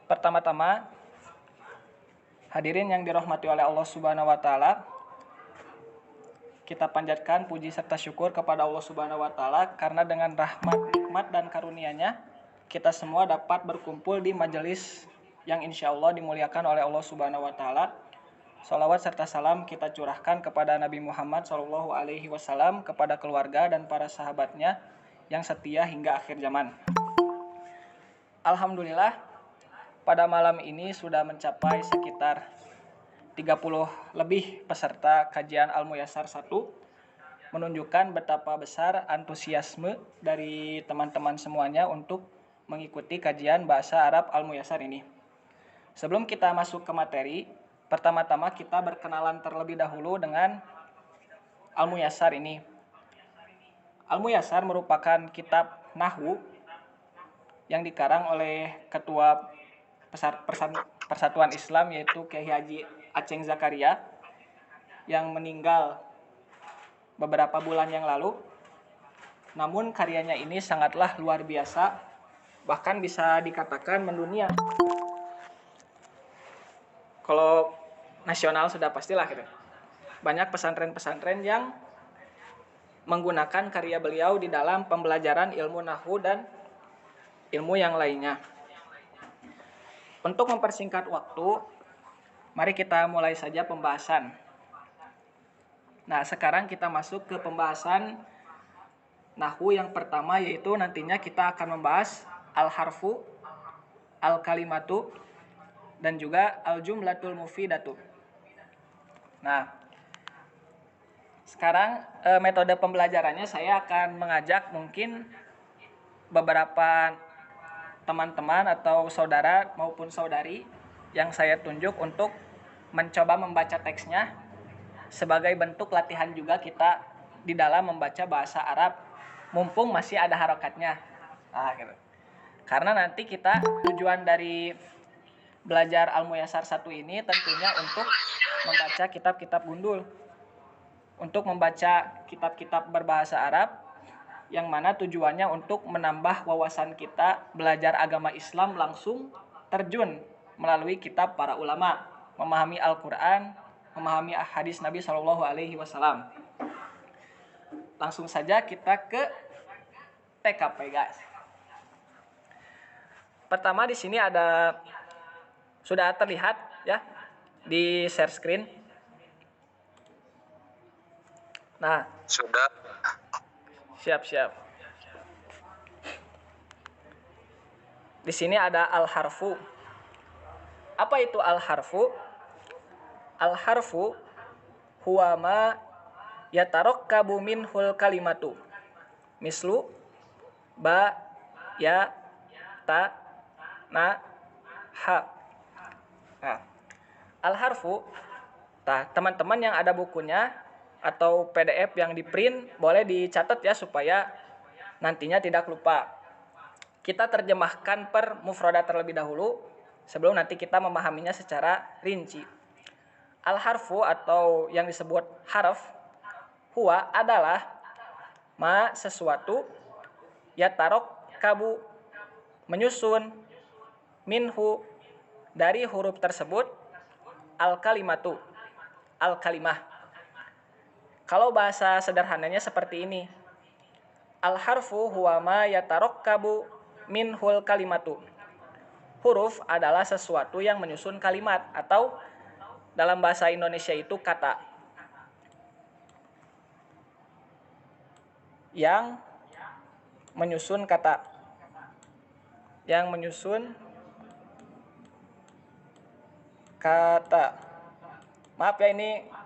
Pertama-tama, hadirin yang dirahmati oleh Allah Subhanahu wa taala, kita panjatkan puji serta syukur kepada Allah Subhanahu wa taala karena dengan rahmat, nikmat dan karunia-Nya kita semua dapat berkumpul di majelis yang insyaallah dimuliakan oleh Allah Subhanahu wa taala. Shalawat serta salam kita curahkan kepada Nabi Muhammad SAW, kepada keluarga dan para sahabatnya yang setia hingga akhir zaman. Alhamdulillah, pada malam ini sudah mencapai sekitar 30 lebih peserta kajian Al-Muyassar 1, menunjukkan betapa besar antusiasme dari teman-teman semuanya untuk mengikuti kajian bahasa Arab Al-Muyassar ini. Sebelum kita masuk ke materi, pertama-tama kita berkenalan terlebih dahulu dengan Al-Muyassar ini. Al-Muyassar merupakan kitab Nahwu yang dikarang oleh Ketua Persatuan Islam, yaitu Kiai Haji Aceng Zakaria, yang meninggal beberapa bulan yang lalu. Namun karyanya ini sangatlah luar biasa, bahkan bisa dikatakan mendunia. Kalau nasional sudah pastilah gitu. Banyak pesantren-pesantren yang menggunakan karya beliau di dalam pembelajaran ilmu nahwu dan ilmu yang lainnya. Untuk mempersingkat waktu, mari kita mulai saja pembahasan. Nah, sekarang kita masuk ke pembahasan nahwu yang pertama, yaitu nantinya kita akan membahas al-harfu, al-kalimatu, dan juga al-jumlatul mufidatu. Nah, sekarang metode pembelajarannya saya akan mengajak mungkin beberapa teman-teman atau saudara maupun saudari yang saya tunjuk untuk mencoba membaca teksnya sebagai bentuk latihan juga kita di dalam membaca bahasa Arab mumpung masih ada harokatnya. Nah, gitu. Karena nanti kita tujuan dari belajar Al-Muyassar 1 ini tentunya untuk membaca kitab-kitab gundul, untuk membaca kitab-kitab berbahasa Arab, yang mana tujuannya untuk menambah wawasan kita belajar agama Islam langsung terjun melalui kitab para ulama, memahami Al-Quran, memahami hadis Nabi SAW. Langsung saja kita ke TKP, guys. Pertama di sini ada, sudah terlihat ya di share screen. Nah, sudah. Siap. Di sini ada al-harfu. Apa itu al-harfu? Al-harfu huwa ma yatarakkabu minhul kalimatu. Mislu ba, ya, ta, na, ha. Nah, al-harfu, teman-teman yang ada bukunya atau PDF yang di print boleh dicatat ya supaya nantinya tidak lupa. Kita terjemahkan per mufradat terlebih dahulu sebelum nanti kita memahaminya secara rinci. Al-harfu atau yang disebut harf, huwa adalah ma sesuatu, yatarakkabu menyusun, minhu dari huruf tersebut, al-kalimatu al-kalimah. Kalau bahasa sederhananya seperti ini. Al-harfu huwa ma yatarakkabu minhul kalimatu. Huruf adalah sesuatu yang menyusun kalimat, atau dalam bahasa Indonesia itu kata. Yang menyusun kata. Yang menyusun kata. Maaf ya, ini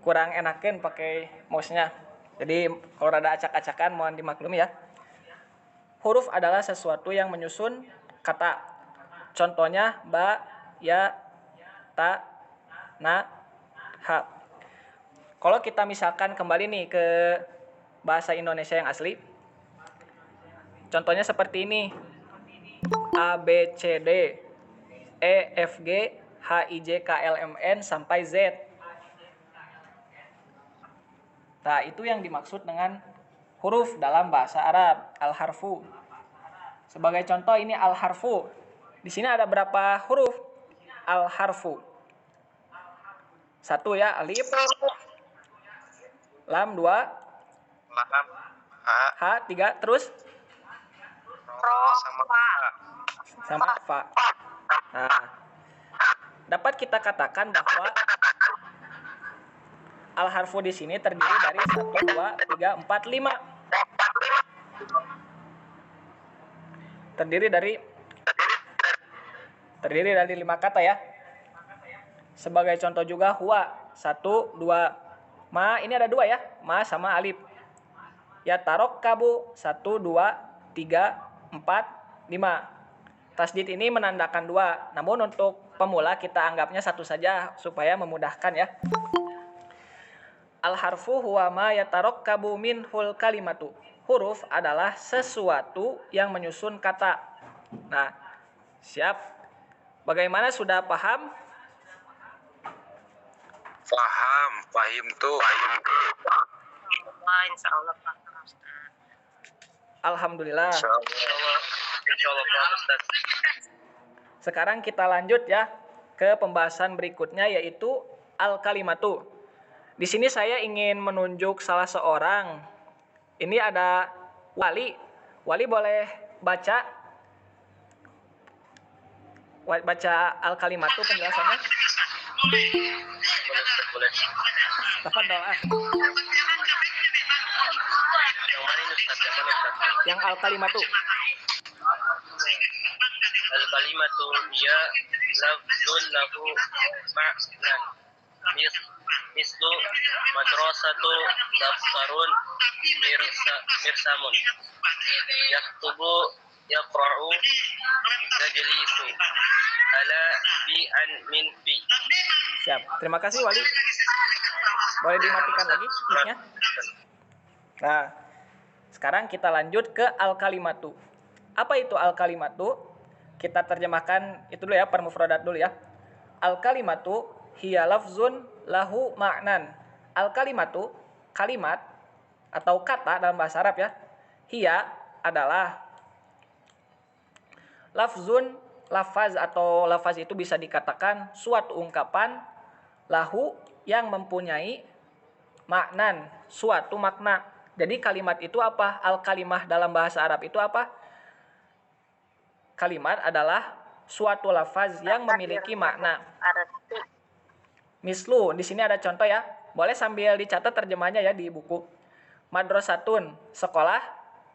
kurang enakan pakai mouse-nya. Jadi kalau rada acak-acakan mohon dimaklumi ya. Huruf adalah sesuatu yang menyusun kata. Contohnya ba, ya, ta, na, ha. Kalau kita misalkan kembali nih ke bahasa Indonesia yang asli. Contohnya seperti ini. A, B, C, D, E, F, G, H, I, J, K, L, M, N sampai Z. Nah, itu yang dimaksud dengan huruf dalam bahasa Arab, al-harfu. Sebagai contoh ini al-harfu. Di sini ada berapa huruf al-harfu? 1 ya, alif, lam 2, lam, ha, ha 3, terus ro, sama fa. sama fa. Nah, dapat kita katakan bahwa al-harfu di sini terdiri dari 1, 2, 3, 4, 5. Terdiri dari 5 kata ya. Sebagai contoh juga huwa 1, 2. Ma ini ada 2 ya. Ma sama alif. Ya tarokkabu 1, 2, 3, 4, 5. Tasdid ini menandakan 2. Namun untuk pemula kita anggapnya 1 saja supaya memudahkan ya. Al-harfu huwa ma yatarokkabu minhul kalimatu. Huruf adalah sesuatu yang menyusun kata. Nah, siap? Bagaimana, sudah paham? Pahim tuh. Insyaallah paham Ustaz. Alhamdulillah. Insyaallah paham Ustaz. Sekarang kita lanjut ya ke pembahasan berikutnya, yaitu al-kalimatu. Di sini saya ingin menunjuk salah seorang. Ini ada Wali. Wali boleh baca al-kalimatu penjelasannya? Boleh. Tafadhol ah. Yang mana ini Ustaz? Yang al-kalimatu. Al-kalimatu hiya lafzun lahu ma'nan. Mislu madrasatu daftarun mirsamun. Yaktubu yaqra'u najlisu ala bi an min fi. Siap. Terima kasih Wali. Boleh dimatikan lagi mic-nya? Nah, sekarang kita lanjut ke al-kalimatu. Apa itu al-kalimatu? Kita terjemahkan itu dulu ya, per mufradat dulu ya. Al-kalimatu hiya lafzun lahu ma'nan. Al-kalimatu, kalimat atau kata dalam bahasa Arab ya. Hiya adalah lafzun, lafaz atau lafaz itu bisa dikatakan suatu ungkapan lahu yang mempunyai maknan, suatu makna. Jadi kalimat itu apa? Al-kalimah dalam bahasa Arab itu apa? Kalimat adalah suatu lafaz yang memiliki makna. Mislu, di sini ada contoh ya. Boleh sambil dicatat terjemahnya ya di buku. Madrasatun, sekolah.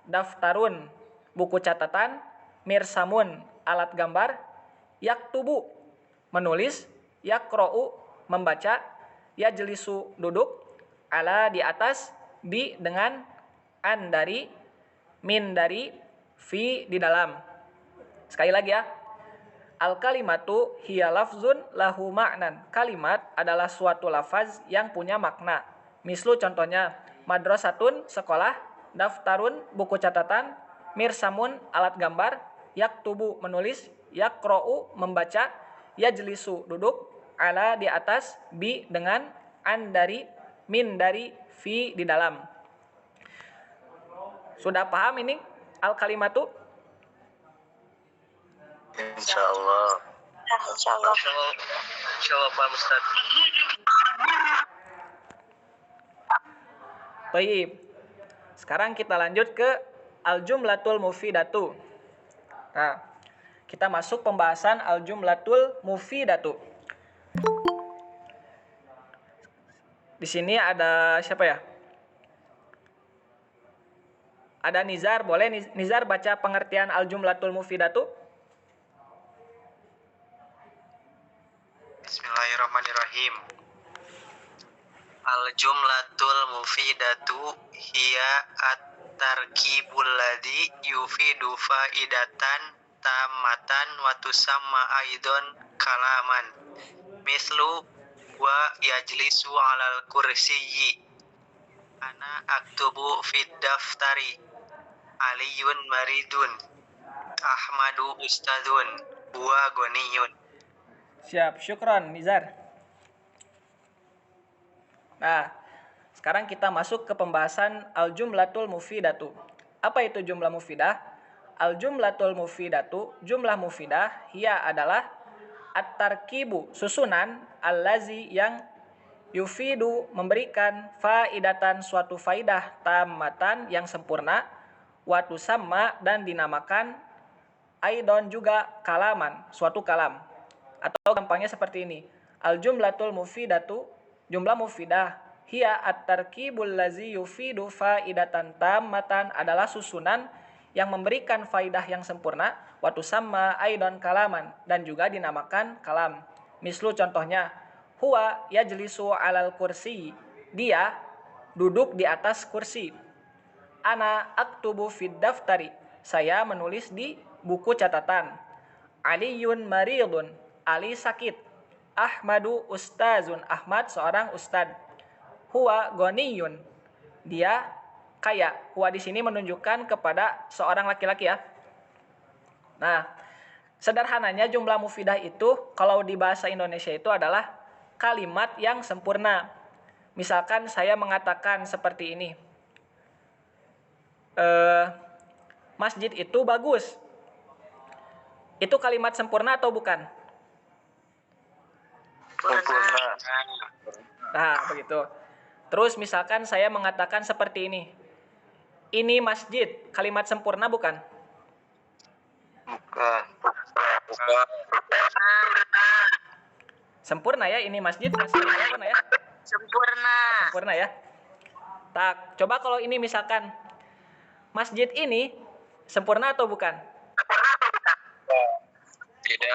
Daftarun, buku catatan. Mirsamun, alat gambar. Yaktubu, menulis. Yakro'u, membaca. Yajlisu, duduk. Ala, di atas. Bi, dengan. An, dari. Min, dari. Fi, di dalam. Sekali lagi ya. Al-kalimatu hiya lafzun lahu ma'nan. Kalimat adalah suatu lafaz yang punya makna. Mislu contohnya, madrasatun, sekolah. Daftarun, buku catatan. Mirsamun, alat gambar. Yaktubu, menulis. Yakro'u, membaca. Yajlisu, duduk. Ala, di atas. Bi, dengan. An, dari. Min, dari. Fi, di dalam. Sudah paham ini al-kalimatu? Insyaallah paham Ustaz. Baik. Sekarang kita lanjut ke al-jumlatul mufidatu. Nah, kita masuk pembahasan al-jumlatul mufidatu. Di sini ada siapa ya? Ada Nizar, boleh Nizar baca pengertian al-jumlatul mufidatu? Bismillahirrahmanirrahim. Al-jumlatul mufidatu hiya at-tarkibul ladzi yufidu faidatan tamatan wa tusamma aidon kalaman. Mislu wa yajlisu 'alal kursiyyi. Ana aktubu fid daftari. Aliyun maridun. Ahmadu ustadun. Huwa ghaniyun. Siap, syukron Nizar. Nah, sekarang kita masuk ke pembahasan al-jumlatul mufidatu. Apa itu jumlah mufidah? al jumlatul mufidatu, jumlah mufidah, hiya adalah at-tarkibu, susunan, allazi yang yufidu, memberikan, faidatan, suatu faidah, tamatan, yang sempurna, watu sama, dan dinamakan, aidon, juga, kalaman, suatu kalam. Atau gampangnya seperti ini, al jumlatul mufidatu, jumlah mufidah, hiya at-tarkibul lazi yufidu faidatan tamatan, adalah susunan yang memberikan faidah yang sempurna, watu sama aidon kalaman, dan juga dinamakan kalam. Mislu, contohnya, huwa yajlisu alal kursi, dia duduk di atas kursi. Ana aktubu fid daftari, saya menulis di buku catatan. Aliyun maridun, Ali sakit. Ahmadu ustazun, Ahmad seorang ustad. Huwa ghaniyun, dia kaya. Huwa di sini menunjukkan kepada seorang laki-laki ya. Nah, sederhananya jumlah mufidah itu kalau di bahasa Indonesia itu adalah kalimat yang sempurna. Misalkan saya mengatakan seperti ini, masjid itu bagus. Itu kalimat sempurna atau bukan? Sempurna. Nah, begitu. Terus misalkan saya mengatakan seperti ini masjid, kalimat sempurna bukan? Bukan. Sempurna ya, ini masjid masih sempurna ya? Sempurna ya. Tak, coba kalau ini misalkan masjid ini sempurna atau bukan? Tidak.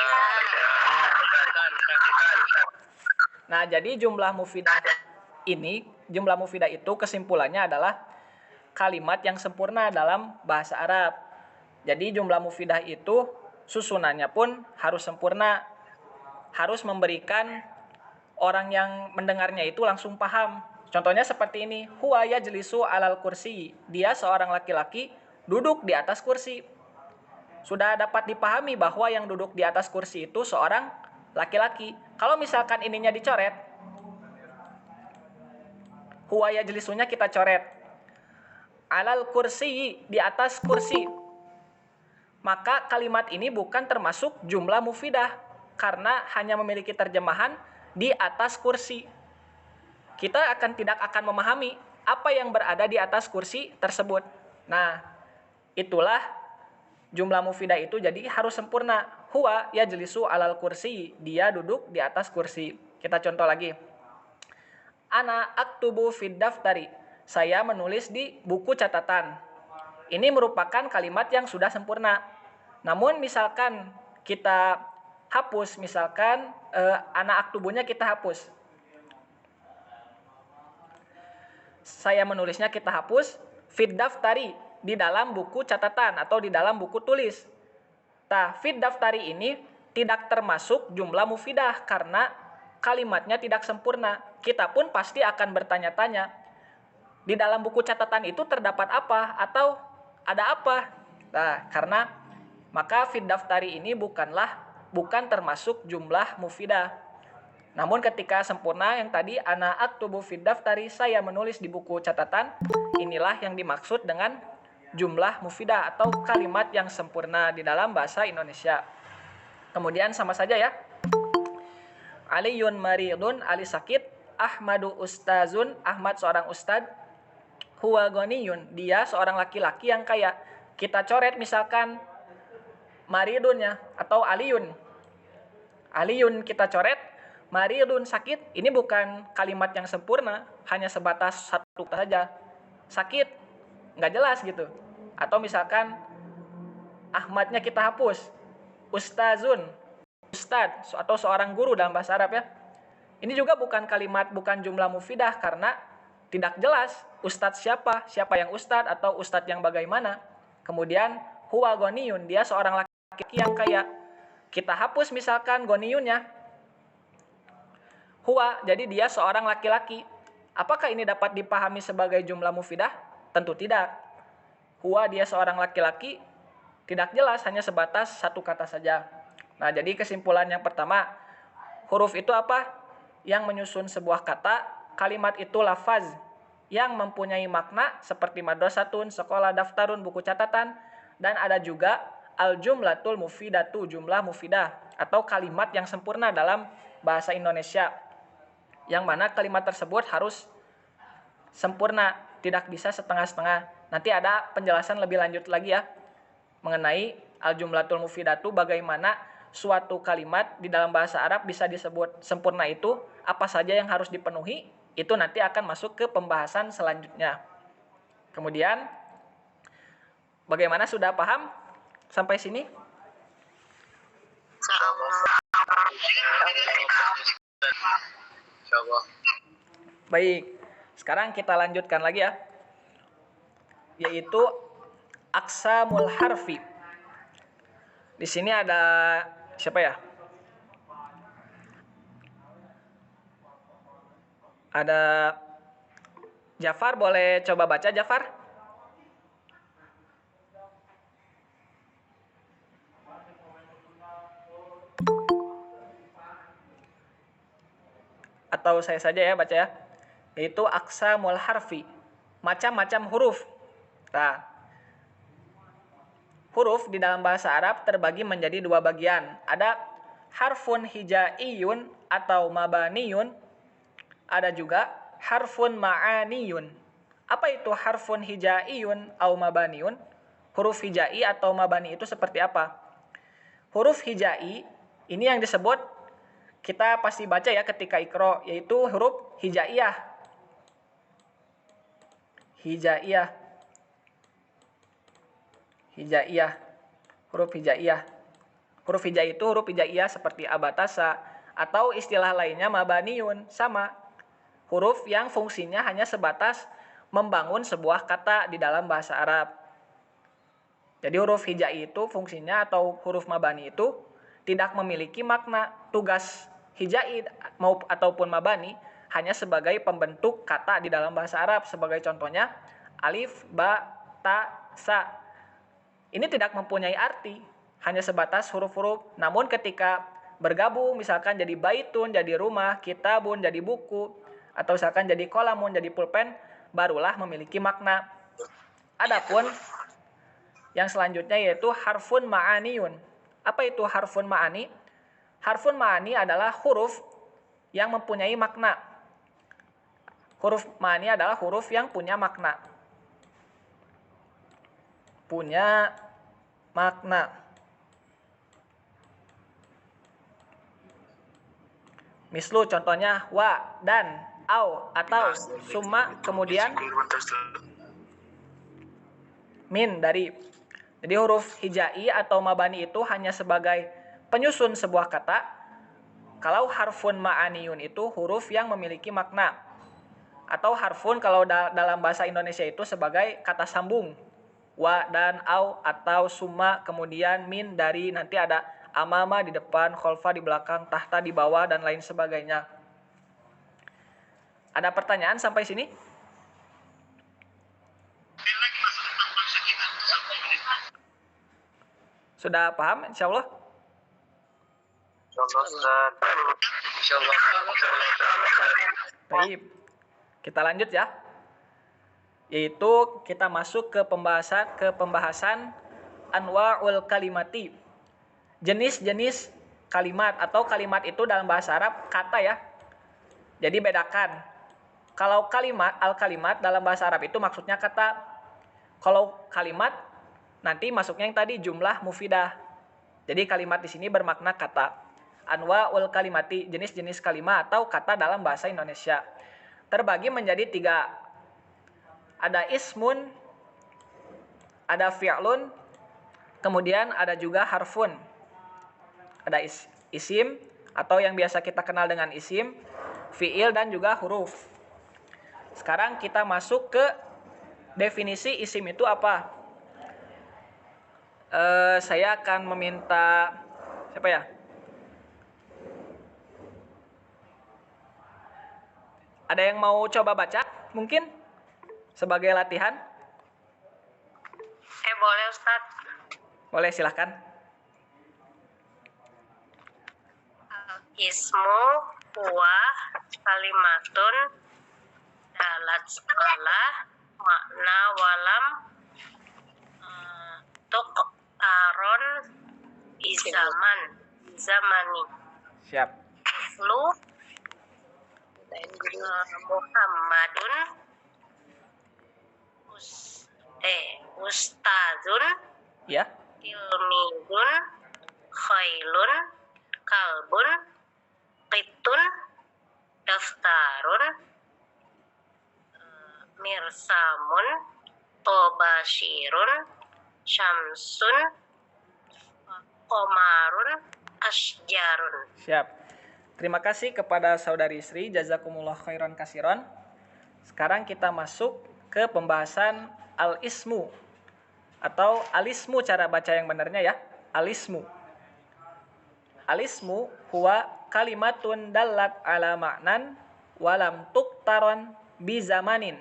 Nah, jadi jumlah mufidah itu kesimpulannya adalah kalimat yang sempurna dalam bahasa Arab. Jadi jumlah mufidah itu susunannya pun harus sempurna, harus memberikan orang yang mendengarnya itu langsung paham. Contohnya seperti ini, huwa yajlisu alal kursi, dia seorang laki-laki duduk di atas kursi. Sudah dapat dipahami bahwa yang duduk di atas kursi itu seorang laki-laki. Kalau misalkan ininya dicoret, huwa yajlisunya kita coret, alal kursi, di atas kursi, maka kalimat ini bukan termasuk jumlah mufidah karena hanya memiliki terjemahan di atas kursi. Kita tidak akan memahami apa yang berada di atas kursi tersebut. Nah, itulah jumlah mufidah itu jadi harus sempurna. Huwa yajlisu alal kursi, dia duduk di atas kursi. Kita contoh lagi. Ana aktubu fid daftari, saya menulis di buku catatan. Ini merupakan kalimat yang sudah sempurna. Namun misalkan kita hapus, misalkan ana aktubunya kita hapus. Saya menulisnya kita hapus, fid daftari, di dalam buku catatan atau di dalam buku tulis. Nah, fid daftari ini tidak termasuk jumlah mufidah karena kalimatnya tidak sempurna. Kita pun pasti akan bertanya-tanya, di dalam buku catatan itu terdapat apa atau ada apa? Nah, karena maka fid daftari ini bukan termasuk jumlah mufidah. Namun ketika sempurna yang tadi ana aktubu fid daftari, saya menulis di buku catatan, inilah yang dimaksud dengan jumlah mufidah atau kalimat yang sempurna di dalam bahasa Indonesia. Kemudian sama saja ya. Aliyun maridun, Ali sakit. Ahmadu ustazun, Ahmad seorang ustad. Huwa ghaniyun, dia seorang laki-laki yang kaya. Kita coret misalkan maridunnya atau aliyun. Aliyun kita coret, maridun sakit. Ini bukan kalimat yang sempurna, hanya sebatas satu kata saja. Sakit, nggak jelas gitu. Atau misalkan Ahmadnya kita hapus, ustazun, ustad atau seorang guru dalam bahasa Arab ya. Ini juga bukan kalimat, bukan jumlah mufidah karena tidak jelas ustad siapa yang ustad atau ustad yang bagaimana. Kemudian huwa ghaniyun, dia seorang laki-laki yang kaya. Kita hapus misalkan ghaniyunnya, huwa, jadi dia seorang laki-laki. Apakah ini dapat dipahami sebagai jumlah mufidah? Tentu tidak. Huwa, dia seorang laki-laki, tidak jelas, hanya sebatas satu kata saja. Nah, jadi kesimpulan yang pertama, huruf itu apa? Yang menyusun sebuah kata. Kalimat itu lafaz yang mempunyai makna seperti madrasatun, sekolah, daftarun, buku catatan. Dan ada juga al-jumlatul mufidatu, jumlah mufidah atau kalimat yang sempurna dalam bahasa Indonesia. Yang mana kalimat tersebut harus sempurna, tidak bisa setengah-setengah. Nanti ada penjelasan lebih lanjut lagi ya mengenai al-jumlatul mufidatu, bagaimana suatu kalimat di dalam bahasa Arab bisa disebut sempurna itu, apa saja yang harus dipenuhi, itu nanti akan masuk ke pembahasan selanjutnya. Kemudian, bagaimana, sudah paham sampai sini? Baik, sekarang kita lanjutkan lagi ya, yaitu aqsamul harfi. Di sini ada siapa ya? Ada Jafar, boleh coba baca Jafar? Atau saya saja ya baca ya. Yaitu aqsamul harfi, macam-macam huruf. Nah, huruf di dalam bahasa Arab terbagi menjadi dua bagian. Ada harfun hijaiyun atau mabaniyun. Ada juga harfun ma'aniyun. Apa itu harfun hijaiyun atau mabaniyun? Huruf hijai atau mabani itu seperti apa? Huruf hijai ini yang disebut, kita pasti baca ya ketika ikro, yaitu huruf hijaiyah. Hijaiyah. Hijaiyah. Huruf hijaiyah. Huruf hijai itu huruf hijaiyah seperti abatasa, atau istilah lainnya mabaniyun, sama. Huruf yang fungsinya hanya sebatas membangun sebuah kata di dalam bahasa Arab. Jadi huruf hijai itu fungsinya, atau huruf mabani itu tidak memiliki makna. Tugas hijai ataupun mabani hanya sebagai pembentuk kata di dalam bahasa Arab. Sebagai contohnya alif, ba, ta, sa. Ini tidak mempunyai arti, hanya sebatas huruf-huruf. Namun ketika bergabung, misalkan jadi baitun, jadi rumah, kitabun, jadi buku, atau misalkan jadi kolamun, jadi pulpen, barulah memiliki makna. Adapun yang selanjutnya yaitu harfun ma'aniyun. Apa itu harfun ma'ani? Harfun ma'ani adalah huruf yang mempunyai makna. Huruf ma'ani adalah huruf yang punya makna. Punya makna. Mislu contohnya wa, dan, au, atau, summa, kemudian min, dari. Jadi huruf hijai atau mabani itu hanya sebagai penyusun sebuah kata. Kalau harfun ma'aniyun itu huruf yang memiliki makna. Atau harfun kalau dalam bahasa Indonesia itu sebagai kata sambung. Wa, dan, au, atau, summa, kemudian min, dari, nanti ada amama di depan, kholfa di belakang, tahta di bawah, dan lain sebagainya. Ada pertanyaan sampai sini? Sudah paham insyaallah? Baik. Kita lanjut ya. Yaitu kita masuk ke pembahasan anwa'ul kalimati. Jenis-jenis kalimat, atau kalimat itu dalam bahasa Arab kata ya. Jadi bedakan. Kalau kalimat, al-kalimat dalam bahasa Arab itu maksudnya kata. Kalau kalimat nanti masuknya yang tadi jumlah mufidah. Jadi kalimat di sini bermakna kata. Anwa'ul kalimati, jenis-jenis kalimat atau kata dalam bahasa Indonesia. Terbagi menjadi 3. Ada ismun, ada fi'lun, kemudian ada juga harfun. Ada isim atau yang biasa kita kenal dengan isim, fi'il, dan juga huruf. Sekarang kita masuk ke definisi isim itu apa. Saya akan meminta siapa ya? Ada yang mau coba baca mungkin sebagai latihan? Boleh Ustaz. Boleh, silahkan. Ismu huwa kalimatun dalat skala makna walam tuktaron zamani. Siap. Lu Muhammadun ustazun Ya. tilmizun khailun kalbun qitun daftarun mirsamun tobashirun syamsun komarun asjarun. Siap. Terima kasih kepada saudari Sri, jazakumullah khairan kasiron. Sekarang kita masuk ke pembahasan al-ismu atau alismu, cara baca yang benarnya ya. Alismu. Alismu huwa kalimatun dallat ala ma'nan walam tuktaron bizamanin.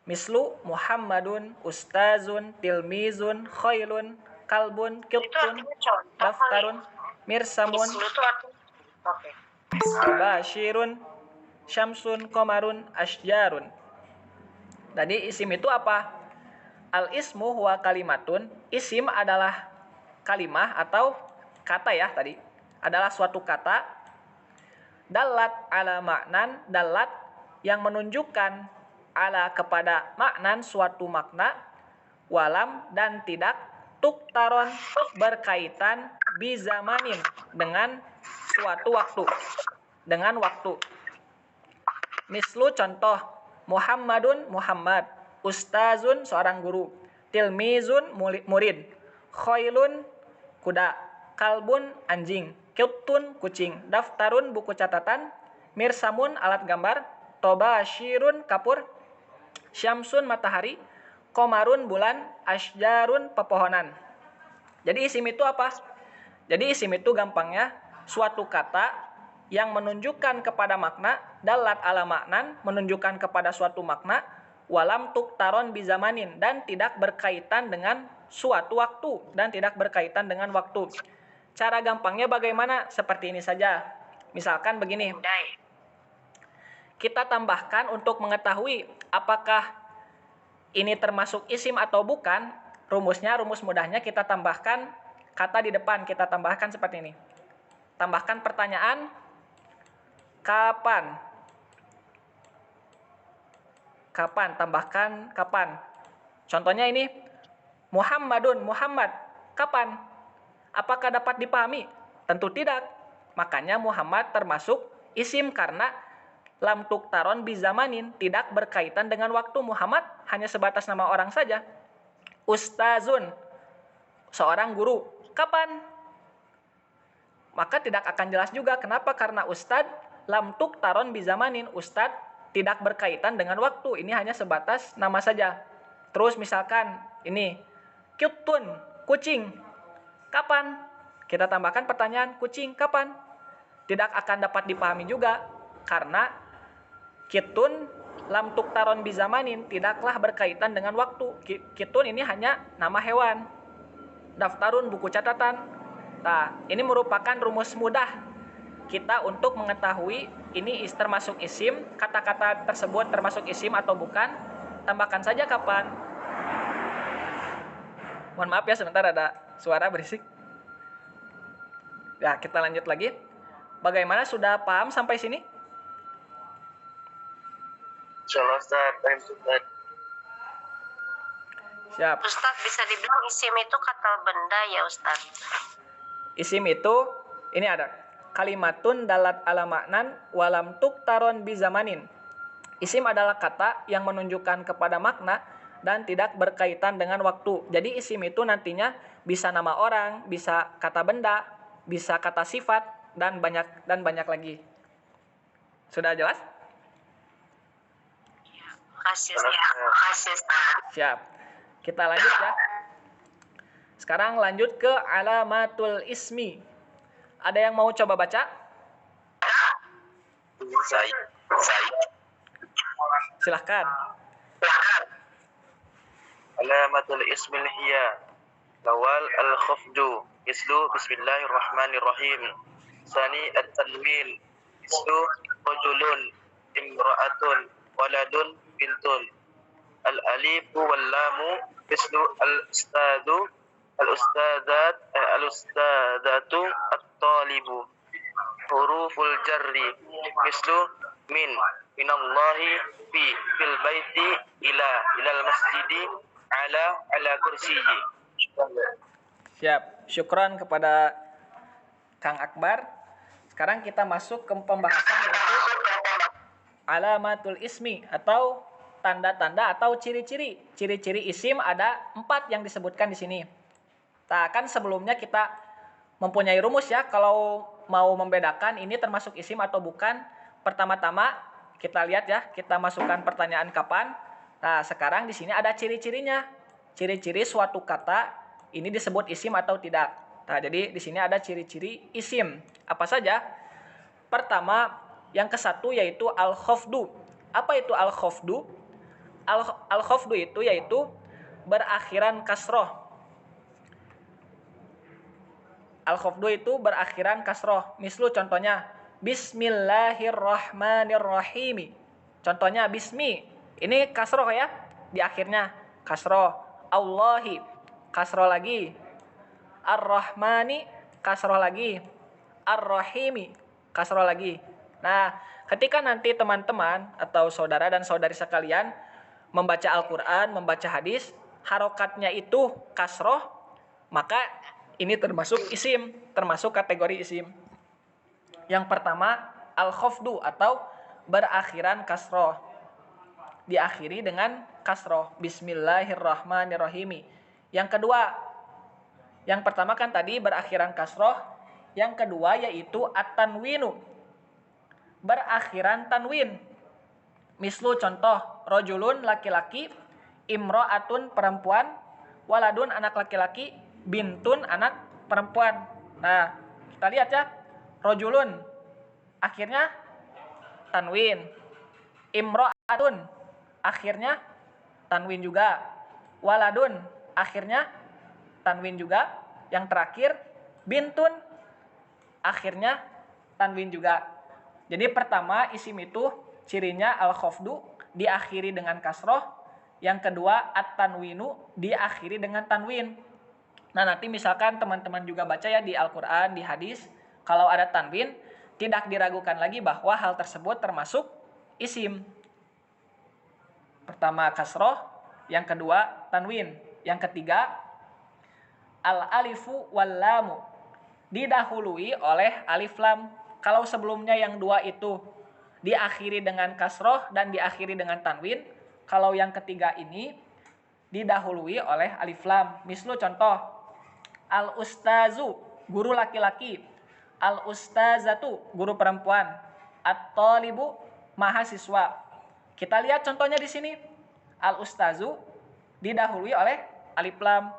Mislu Muhammadun, Ustazun, Tilmizun, Khailun, Kalbun, Qitun, Daftarun, Mirsamun, Bashirun, Syamsun, Komarun, Asjarun. Tadi isim itu apa? Al-ismu huwa kalimatun. Isim adalah kalimah atau kata ya tadi. Adalah suatu kata. Dalat ala maknan. Dalat yang menunjukkan ala kepada maknan suatu makna. Walam dan tidak tuktaron berkaitan bizamanin dengan suatu waktu. Dengan waktu. Mislu contoh. Muhammadun Muhammad. Ustazun seorang guru. Tilmizun murid. Khailun kuda. Kalbun anjing. Qitun kucing. Daftarun buku catatan. Mirsamun alat gambar. Tobashirun kapur. Syamsun matahari. Komarun bulan. Asjarun pepohonan. Jadi isim itu apa? Jadi isim itu gampangnya suatu kata yang menunjukkan kepada makna, dalat ala maknan, menunjukkan kepada suatu makna, walam tuktaron bizamanin, dan tidak berkaitan dengan suatu waktu, dan tidak berkaitan dengan waktu. Cara gampangnya bagaimana? Seperti ini saja. Misalkan begini. Kita tambahkan untuk mengetahui apakah ini termasuk isim atau bukan. Rumus mudahnya kita tambahkan kata di depan. Kita tambahkan seperti ini. Tambahkan pertanyaan. Kapan? Kapan? Tambahkan kapan. Contohnya ini. Muhammadun, Muhammad. Kapan? Apakah dapat dipahami? Tentu tidak. Makanya Muhammad termasuk isim karena lam tuktaron bizamanin, tidak berkaitan dengan waktu. Muhammad hanya sebatas nama orang saja. Ustazun, seorang guru. Kapan? Maka tidak akan jelas juga. Kenapa? Karena ustad lam tuktaron bizamanin, ustad tidak berkaitan dengan waktu. Ini hanya sebatas nama saja. Terus misalkan ini Qitun, kucing. Kapan? Kita tambahkan pertanyaan, kucing kapan? Tidak akan dapat dipahami juga karena Qitun lam tuktaron bizamanin, tidaklah berkaitan dengan waktu. Qitun ini hanya nama hewan. Daftarun buku catatan. Nah, ini merupakan rumus mudah kita untuk mengetahui ini termasuk isim, kata-kata tersebut termasuk isim atau bukan. Tambahkan saja kapan. Mohon maaf ya, sebentar ada suara berisik. Ya, kita lanjut lagi. Bagaimana, sudah paham sampai sini? Insyaallah Ustaz, paham Ustaz. Siap. Ustaz, bisa dibilang isim itu kata benda ya Ustaz? Isim itu ini ada kalimatun dalat ala maknan walam tuktaron bizamanin. Isim adalah kata yang menunjukkan kepada makna dan tidak berkaitan dengan waktu. Jadi isim itu nantinya bisa nama orang, bisa kata benda, bisa kata sifat, dan banyak lagi. Sudah jelas? Makasih Ustaz. Siap. Kita lanjut ya. Sekarang lanjut ke alamatul ismi. Ada yang mau coba baca? Saya. Silahkan. Alamatul ismil hiya. Lawal al-khafdu. Islu bismillahirrahmanirrahim. Sani at-tanwin. Islu rajulun. Imra'atun. Waladun. Bintun. الألف واللام مثل الأستاذ الأستاذات الأستاذة الطالب. حروف الجر مثل من الله في البيت إلى المسجد على كرسي. Siap. Syukron kepada Kang Akbar. Sekarang kita masuk ke pembahasan yaitu alamatul ismi atau tanda-tanda atau ciri-ciri. Ciri-ciri isim ada 4 yang disebutkan di sini. Nah, kan sebelumnya kita mempunyai rumus ya kalau mau membedakan ini termasuk isim atau bukan. Pertama-tama kita lihat ya, kita masukkan pertanyaan kapan. Nah, sekarang di sini ada ciri-cirinya. Ciri-ciri suatu kata ini disebut isim atau tidak. Nah, jadi di sini ada ciri-ciri isim. Apa saja? Pertama, yang ke-1 yaitu al-khafdu. Apa itu al-khafdu? Al-khafdu itu yaitu berakhiran kasroh. Al-khafdu itu berakhiran kasroh. Mislu contohnya, Bismillahirrahmanirrahim. Contohnya bismi. Ini kasroh ya, di akhirnya kasroh. Allahi, kasroh lagi. Ar-Rahmani, kasroh lagi. Ar-Rahimi, kasroh lagi. Nah, ketika nanti teman-teman atau saudara dan saudari sekalian membaca Al-Quran, membaca hadis, harokatnya itu kasroh, maka ini termasuk isim, termasuk kategori isim. Yang pertama, al-khafdu atau berakhiran kasroh. Diakhiri dengan kasroh. Bismillahirrahmanirrahim. Yang kedua, yang pertama kan tadi berakhiran kasroh. Yang kedua yaitu at-tanwinu. Berakhiran tanwin. Mislu contoh, rojulun laki-laki, imro'atun perempuan, waladun anak laki-laki, bintun anak perempuan. Nah, kita lihat ya. Rojulun akhirnya tanwin. Imro'atun akhirnya tanwin juga. Waladun akhirnya tanwin juga. Yang terakhir bintun akhirnya tanwin juga. Jadi pertama isim itu cirinya al-khafdu diakhiri dengan kasroh. Yang kedua at-tanwinu diakhiri dengan tanwin. Nah, nanti misalkan teman-teman juga baca ya di Al-Quran, di hadis, kalau ada tanwin, tidak diragukan lagi bahwa hal tersebut termasuk isim. Pertama kasroh, yang kedua tanwin. Yang ketiga, al-alifu wal-lamu. Didahului oleh alif lam. Kalau sebelumnya yang dua itu diakhiri dengan kasroh dan diakhiri dengan tanwin, kalau yang ketiga ini didahului oleh alif lam. Mislu contoh, al-ustazu, guru laki-laki. Al-ustazatu, guru perempuan. At-talibu, mahasiswa. Kita lihat contohnya di sini. Al-ustazu didahului oleh alif lam.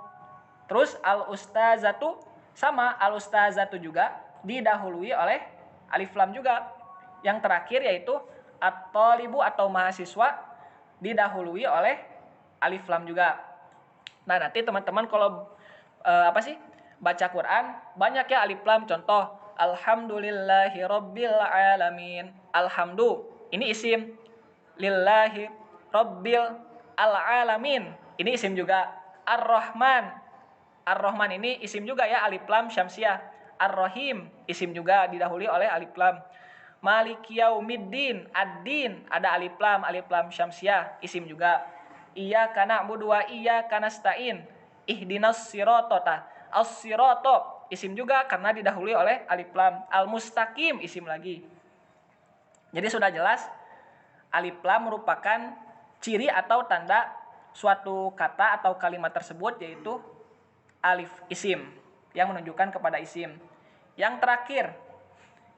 Terus al-ustazatu sama al-ustazatu juga didahului oleh alif lam juga. Yang terakhir yaitu at-talibu atau mahasiswa didahului oleh alif lam juga. Nah, nanti teman-teman kalau baca Quran banyak ya alif lam. Contoh, alhamdulillahi rabbil alamin. Alhamdu ini isim. Lillahi rabbil alamin ini isim juga. Ar-Rahman, Ar-Rahman ini isim juga ya, alif lam syamsiah. Ar-Rahim isim juga didahului oleh alif lam. Maliki yaumiddin, ad-din ada alif lam syamsiah isim juga. Iyyaka na'budu wa iyyaka nasta'in. Ihdinas sirata. As-sirata isim juga karena didahului oleh alif lam. Al-mustaqim isim lagi. Jadi sudah jelas alif lam merupakan ciri atau tanda suatu kata atau kalimat tersebut, yaitu alif isim yang menunjukkan kepada isim. Yang terakhir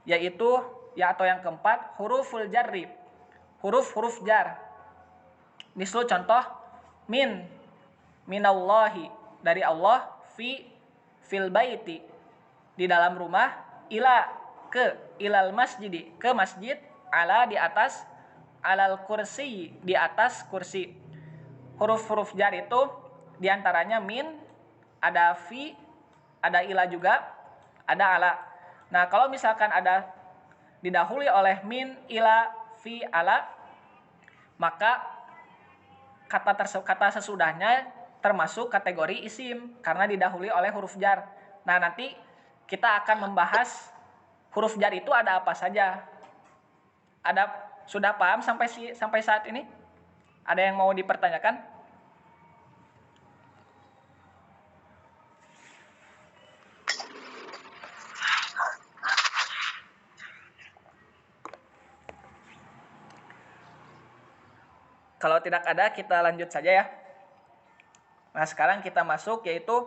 yaitu atau yang keempat, huruful jarri. Huruf-huruf jar. Misal contoh, minallahi dari Allah, fil baiti di dalam rumah, ilal masjidi ke masjid, ala di atas, alal kursi di atas kursi. Huruf-huruf jar itu diantaranya min, ada fi, ada ila juga, ada ala. Nah, kalau misalkan ada didahului oleh min, ila, fi, ala, maka kata sesudahnya termasuk kategori isim karena didahului oleh huruf jar. Nah, nanti kita akan membahas huruf jar itu ada apa saja. Sudah paham sampai saat ini? Ada yang mau dipertanyakan? Kalau tidak ada, kita lanjut saja ya. Nah, sekarang kita masuk yaitu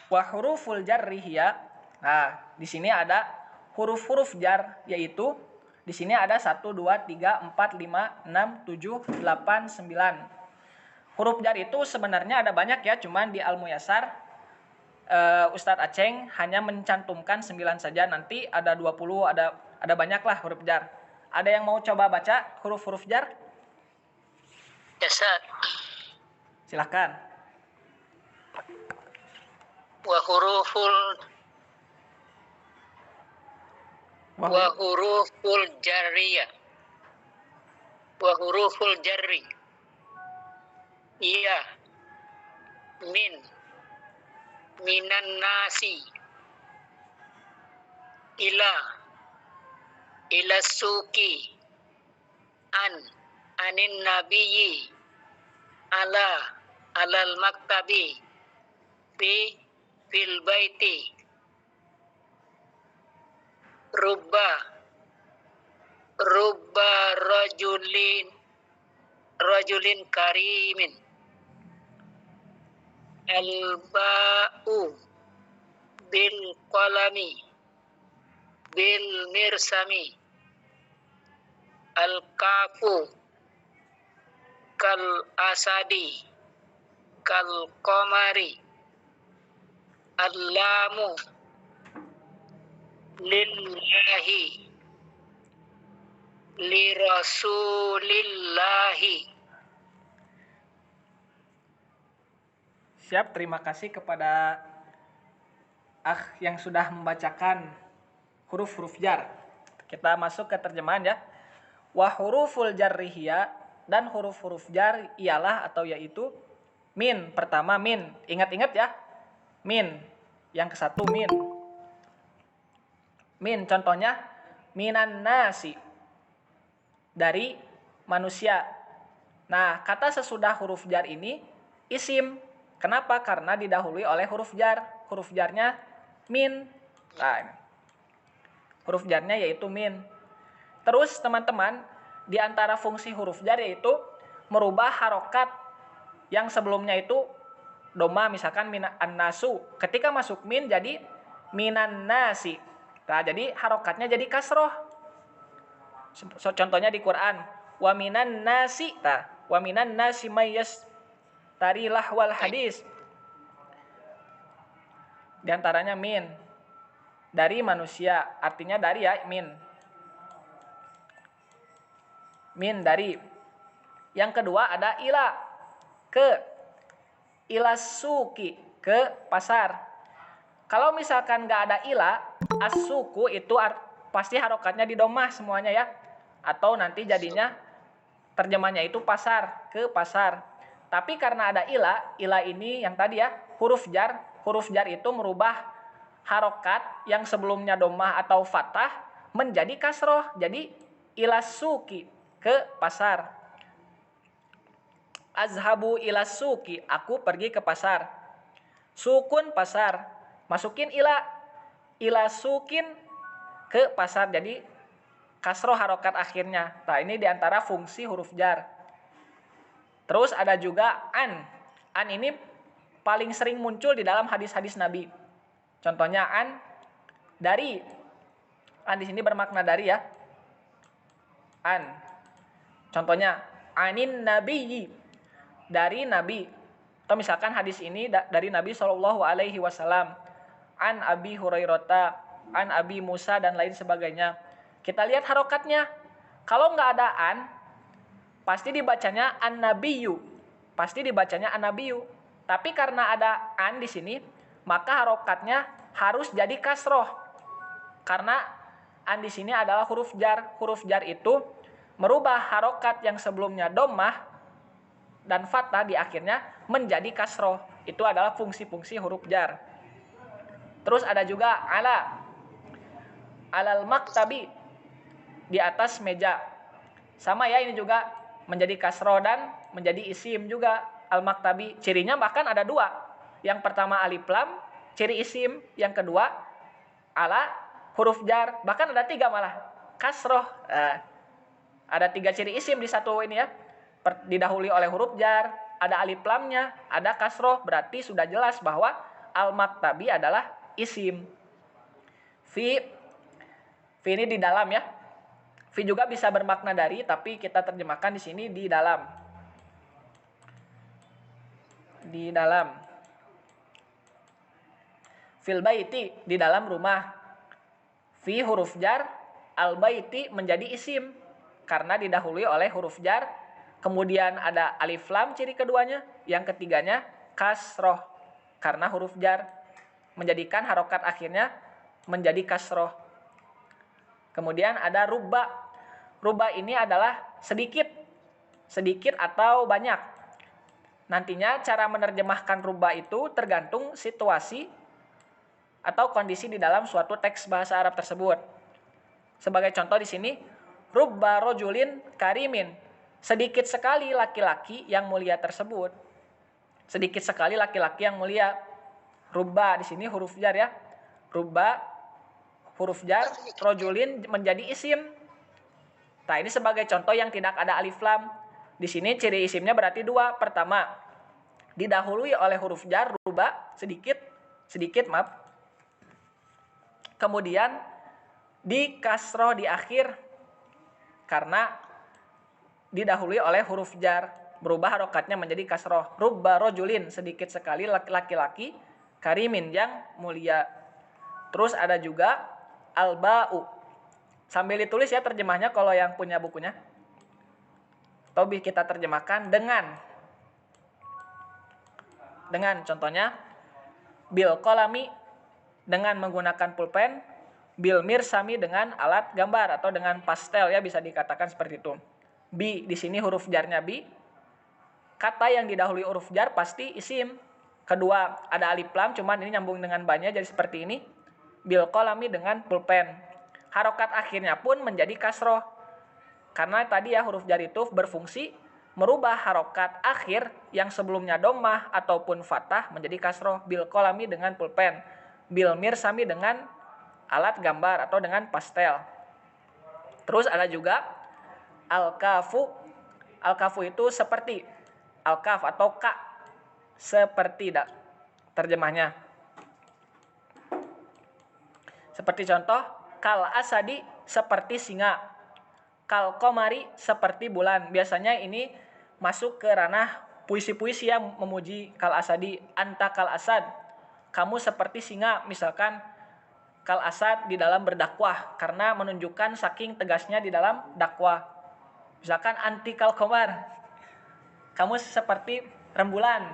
wa huruful jarri hiya. Nah, di sini ada huruf-huruf jar, yaitu di sini ada 1 2 3 4 5 6 7 8 9. Huruf jar itu sebenarnya ada banyak ya, cuman di Al-Muyassar Ustadz Aceng hanya mencantumkan 9 saja. Nanti ada 20, ada banyak lah huruf jar. Ada yang mau coba baca huruf-huruf jar? Ya, Ustaz. Silahkan. Wa huruful jarriyah. Wa huruful jarri. Iya. Minan nasi. Ila suki. Anin nabiyyi. Alal maktabi. Fil baiti. Rubba rajulin karimin. Alba'u bil qalami bil mirsami. Al-kafu kal asadi kal qamari. Allamu lillahi li rasulillahi. Siap, terima kasih kepada yang sudah membacakan huruf-huruf jar. Kita masuk ke terjemahan ya. Wa huruful jarri hiya, dan huruf-huruf jar ialah atau yaitu min. Pertama min. Ingat-ingat ya. Min. Yang ke satu min. Min contohnya minan nasi, dari manusia. Nah, kata sesudah huruf jar ini isim. Kenapa? Karena didahului oleh huruf jar. Huruf jarnya min. Nah, huruf jarnya yaitu min. Terus teman-teman, di antara fungsi huruf jar yaitu merubah harokat yang sebelumnya itu doma, misalkan minan nasu. Ketika masuk min jadi minan nasi. Nah, jadi harokatnya jadi kasroh. Contohnya di Quran, wa minan nasi. Nah, wa minan nasi mayyas tarilah wal hadis. Di antaranya min. Dari manusia, artinya dari ya, min. Min dari. Yang kedua ada ila, ke. Ila suki, ke pasar. Kalau misalkan nggak ada ila, as-suku itu pasti harokatnya di domah semuanya ya. Atau nanti jadinya terjemahnya itu pasar, ke pasar. Tapi karena ada ila ini yang tadi ya, huruf jar itu merubah harokat yang sebelumnya domah atau fathah menjadi kasroh. Jadi ila suki, ke pasar. Azhabu ila suki, aku pergi ke pasar. Sukun pasar, masukin ila sukin, ke pasar, jadi kasroh harokat akhirnya. Nah, ini diantara fungsi huruf jar. Terus ada juga an ini paling sering muncul di dalam hadis-hadis Nabi. Contohnya an dari. An di sini bermakna dari ya. An. Contohnya anin nabiyyi, dari nabi. Atau misalkan hadis ini dari Nabi Shallallahu alaihi wasallam. An Abi Hurairah, an Abi Musa dan lain sebagainya. Kita lihat harokatnya. Kalau nggak ada an, pasti dibacanya an-nabiyyu. Pasti dibacanya an-nabiyyu. Tapi karena ada an di sini, maka harokatnya harus jadi kasroh. Karena an di sini adalah huruf jar. Huruf jar itu merubah harokat yang sebelumnya dhammah dan fathah di akhirnya menjadi kasroh. Itu adalah fungsi-fungsi huruf jar. Terus ada juga alal maktabi, di atas meja. Sama ya, ini juga menjadi kasroh dan menjadi isim juga. Al maktabi cirinya bahkan ada dua. Yang pertama alif lam ciri isim, yang kedua ala huruf jar, bahkan ada tiga malah kasroh. Ada tiga ciri isim di satu ini ya, didahului oleh huruf jar, ada alif lamnya, ada kasroh. Berarti sudah jelas bahwa al maktabi adalah isim. Fi ini di dalam ya. Fi juga bisa bermakna dari, tapi kita terjemahkan di sini di dalam. Di dalam. Fil baiti, di dalam rumah. Fi huruf jar, al baiti menjadi isim karena didahului oleh huruf jar. Kemudian ada alif lam ciri keduanya, yang ketiganya kasroh karena huruf jar menjadikan harokat akhirnya menjadi kasroh. Kemudian ada rubba. Rubba ini adalah sedikit atau banyak. Nantinya cara menerjemahkan rubba itu tergantung situasi atau kondisi di dalam suatu teks bahasa Arab tersebut. Sebagai contoh di sini, rubba rojulin karimin. Sedikit sekali laki-laki yang mulia tersebut. Sedikit sekali laki-laki yang mulia. Rubba di sini huruf jar ya. Rubba huruf jar, rojulin menjadi isim. Nah, ini sebagai contoh yang tidak ada alif lam. Di sini ciri isimnya berarti dua. Pertama, didahului oleh huruf jar, rubba, sedikit, maaf. Kemudian di kasroh di akhir karena didahului oleh huruf jar, berubah harokatnya menjadi kasroh. Rubba rojulin, sedikit sekali laki-laki, karimin yang mulia. Terus ada juga al-ba'u. Sambil ditulis ya terjemahnya kalau yang punya bukunya. Atau kita terjemahkan dengan contohnya bil kolami dengan menggunakan pulpen, bil mirsami dengan alat gambar atau dengan pastel ya, bisa dikatakan seperti itu. Bi di sini huruf jarnya bi. Kata yang didahului huruf jar pasti isim. Kedua ada alif lam, cuman ini nyambung dengan banyak jadi seperti ini. Bil kolami dengan pulpen. Harokat akhirnya pun menjadi kasroh. Karena tadi ya huruf jar itu berfungsi merubah harokat akhir yang sebelumnya dhammah ataupun fathah menjadi kasroh. Bil kolami dengan pulpen. Bil mirsami dengan alat gambar atau dengan pastel. Terus ada juga al-kafu. Al-kafu itu seperti. Al-kaf atau ka. Seperti terjemahnya. Seperti contoh, kal asadi seperti singa, kal komari seperti bulan. Biasanya ini masuk ke ranah puisi-puisi yang memuji kal asadi. Anta kal asad, kamu seperti singa. Misalkan kal asad di dalam berdakwah karena menunjukkan saking tegasnya di dalam dakwah. Misalkan anti kal komar, kamu seperti rembulan.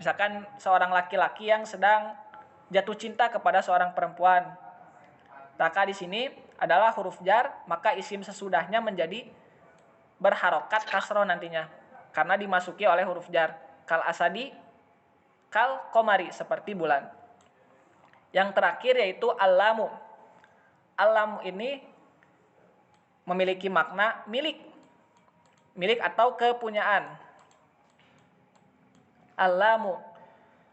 Misalkan seorang laki-laki yang sedang jatuh cinta kepada seorang perempuan. Maka di sini adalah huruf jar, maka isim sesudahnya menjadi berharokat kasroh nantinya karena dimasuki oleh huruf jar. Kal asadi, kal komari seperti bulan. Yang terakhir yaitu al-lamu. Al-lamu ini memiliki makna milik atau kepunyaan. Al-lamu